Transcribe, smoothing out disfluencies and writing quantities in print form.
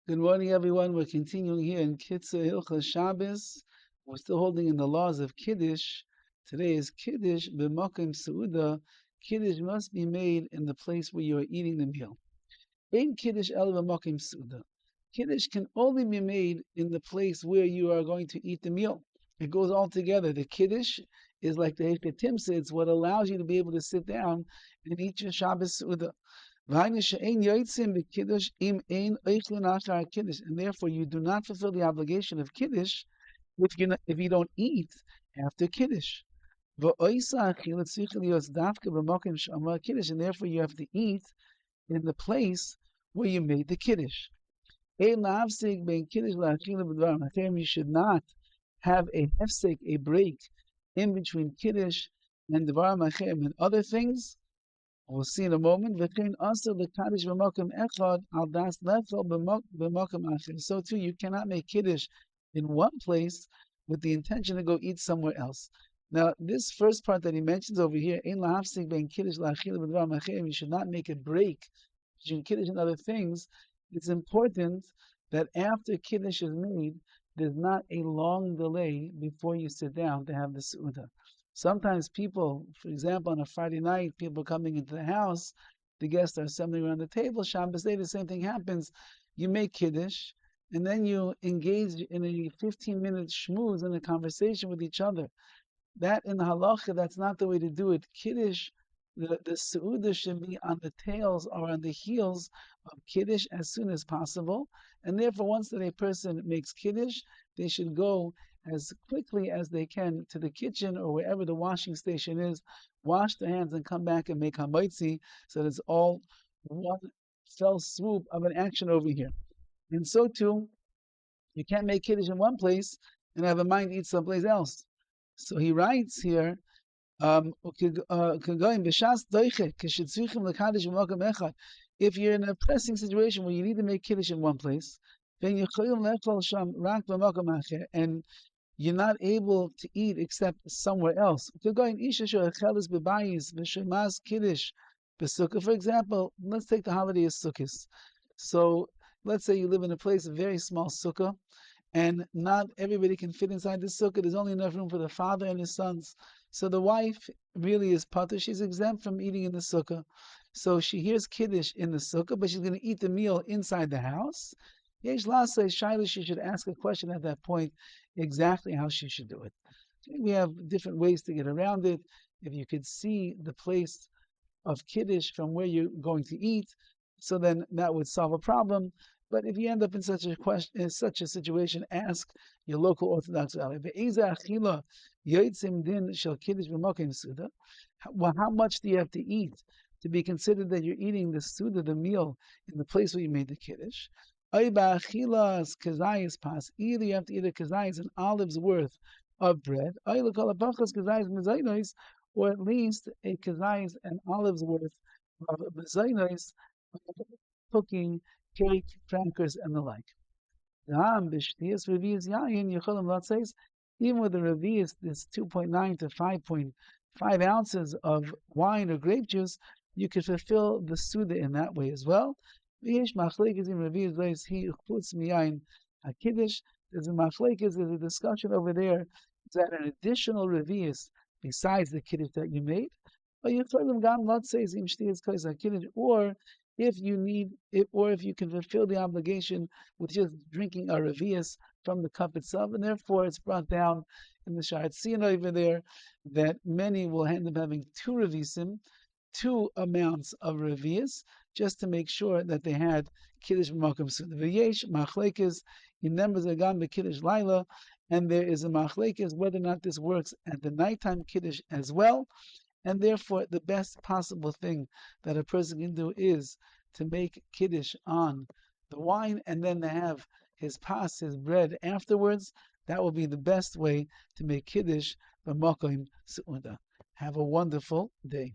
Good morning, everyone. We're continuing here in KITZUR HILCHOS Shabbos. We're still holding in the laws of Kiddush. Today is Kiddush b'makom seuda. Kiddush must be made in the place where you are eating the meal. Ein Kiddush el b'makom seuda. Kiddush can only be made in the place where you are going to eat the meal. It goes all together. The Kiddush is like the Heketimsa. It's what allows you to be able to sit down and eat your Shabbos seuda. And therefore you do not fulfill the obligation of Kiddush if you don't eat after Kiddush. And therefore you have to eat in the place where you made the Kiddush. You should not have a hefsek, a break, in between Kiddush and Dvarim Achem and other things. We'll see in a moment. So too, you cannot make Kiddush in one place with the intention to go eat somewhere else. Now, this first part that he mentions over here, you should not make a break between Kiddush and other things. It's important that after Kiddush is made, there's not a long delay before you sit down to have the Su'udah. Sometimes people, for example, on a Friday night, people coming into the house, the guests are assembling around the table. Shabbos day, the same thing happens. You make Kiddush, and then you engage in a 15-minute schmooze in a conversation with each other. That in the halacha, that's not the way to do it. Kiddush, the Seudah should be on the tails or on the heels of Kiddush as soon as possible. And therefore, once that a person makes Kiddush, they should go as quickly as they can to the kitchen or wherever the washing station is, wash their hands and come back and make hamaitzi, so that it's all one fell swoop of an action over here. And so too, you can't make Kiddush in one place and have a mind to eat someplace else. So he writes here, if you're in a pressing situation where you need to make Kiddush in one place, then and you're not able to eat except somewhere else. For example, let's take the holiday of Sukkot. So let's say you live in a place, a very small sukkah, and not everybody can fit inside the sukkah. There's only enough room for the father and his sons. So the wife really is pater. She's exempt from eating in the sukkah. So she hears Kiddush in the sukkah, but she's going to eat the meal inside the house. Yesh Lasa Shaila, she should ask a question at that point, exactly how she should do it. We have different ways to get around it. If you could see the place of Kiddush from where you're going to eat, so then that would solve a problem. But if you end up in such a question, in such a situation, ask your local Orthodox rabbi. Well, how much do you have to eat to be considered that you're eating the suda, the meal, in the place where you made the Kiddush? Either you have to eat a kazayas, an olive's worth of bread, or at least a kazayas, an olive's worth of mezainos, cooking, cake, crackers, and the like. Even with the revius, this 2.9 to 5.5 ounces of wine or grape juice, you could fulfill the Suda in that way as well. There's a machlekes, there's a discussion over there. Is that an additional revius besides the kiddush that you made? Or if you need it, or if you can fulfill the obligation with just drinking a revius from the cup itself, and therefore it's brought down in the Sha'at Sina over there that many will end up having two revisim, two amounts of revius, just to make sure that they had Kiddush B'Makom Suda. V'yesh machlekes in numbers agam b'Kiddush Laila, and there is a machlekes whether or not this works at the nighttime Kiddush as well. And therefore, the best possible thing that a person can do is to make Kiddush on the wine and then to have his pas, his bread afterwards. That will be the best way to make Kiddush B'Makom Su'uda. Have a wonderful day.